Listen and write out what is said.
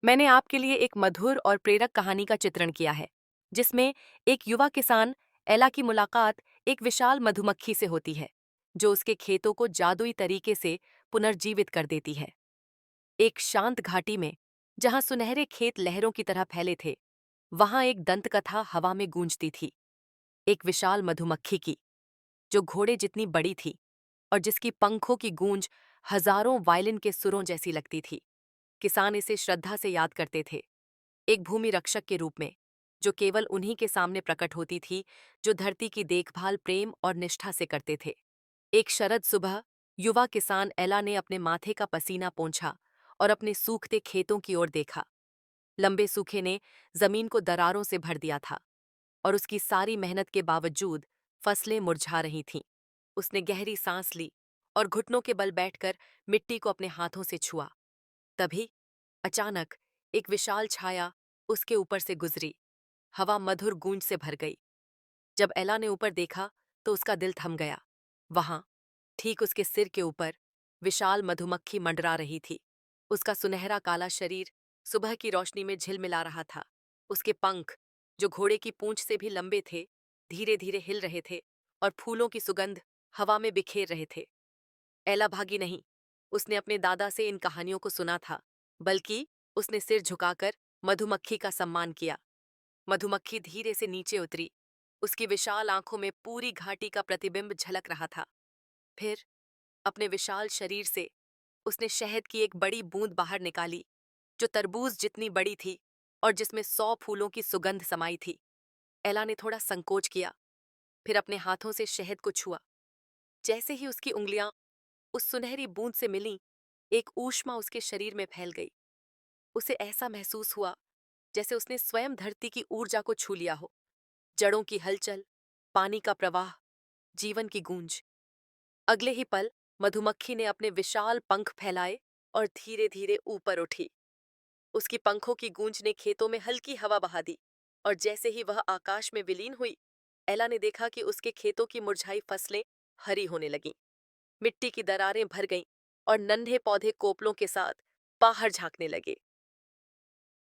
मैंने आपके लिए एक मधुर और प्रेरक कहानी का चित्रण किया है, जिसमें एक युवा किसान एला की मुलाकात एक विशाल मधुमक्खी से होती है, जो उसके खेतों को जादुई तरीके से पुनर्जीवित कर देती है। एक शांत घाटी में, जहां सुनहरे खेत लहरों की तरह फैले थे, वहां एक दंतकथा हवा में गूंजती थी। एक विशाल मधुमक्खी की, जो घोड़े जितनी बड़ी थी और जिसकी पंखों की गूंज हजारों वायलिन के सुरों जैसी लगती थी। किसान इसे श्रद्धा से याद करते थे, एक भूमि रक्षक के रूप में, जो केवल उन्हीं के सामने प्रकट होती थी जो धरती की देखभाल प्रेम और निष्ठा से करते थे। एक शरद सुबह युवा किसान एला ने अपने माथे का पसीना पोंछा और अपने सूखते खेतों की ओर देखा। लंबे सूखे ने जमीन को दरारों से भर दिया था और उसकी सारी मेहनत के बावजूद फसलें मुरझा रही थीं। उसने गहरी सांस ली और घुटनों के बल बैठकर मिट्टी को अपने हाथों से छुआ। तभी अचानक एक विशाल छाया उसके ऊपर से गुजरी। हवा मधुर गूंज से भर गई। जब एला ने ऊपर देखा तो उसका दिल थम गया। वहां, ठीक उसके सिर के ऊपर, विशाल मधुमक्खी मंडरा रही थी। उसका सुनहरा काला शरीर सुबह की रोशनी में झिलमिला रहा था। उसके पंख, जो घोड़े की पूंछ से भी लंबे थे, धीरे धीरे हिल रहे थे और फूलों की सुगंध हवा में बिखेर रहे थे। एला भागी नहीं। उसने अपने दादा से इन कहानियों को सुना था, बल्कि उसने सिर झुकाकर मधुमक्खी का सम्मान किया। मधुमक्खी धीरे से नीचे उतरी। उसकी विशाल आंखों में पूरी घाटी का प्रतिबिंब झलक रहा था। फिर अपने विशाल शरीर से उसने शहद की एक बड़ी बूंद बाहर निकाली, जो तरबूज जितनी बड़ी थी और जिसमें 100 फूलों की सुगंध समाई थी। एला ने थोड़ा संकोच किया, फिर अपने हाथों से शहद को छुआ। जैसे ही उसकी उंगलियां उस सुनहरी बूंद से मिलीं, एक ऊष्मा उसके शरीर में फैल गई। उसे ऐसा महसूस हुआ जैसे उसने स्वयं धरती की ऊर्जा को छू लिया हो। जड़ों की हलचल, पानी का प्रवाह, जीवन की गूंज। अगले ही पल मधुमक्खी ने अपने विशाल पंख फैलाए और धीरे धीरे ऊपर उठी। उसकी पंखों की गूंज ने खेतों में हल्की हवा बहा दी और जैसे ही वह आकाश में विलीन हुई, एला ने देखा कि उसके खेतों की मुरझाई फसलें हरी होने लगीं। मिट्टी की दरारें भर गईं और नन्हे पौधे कोपलों के साथ बाहर झांकने लगे।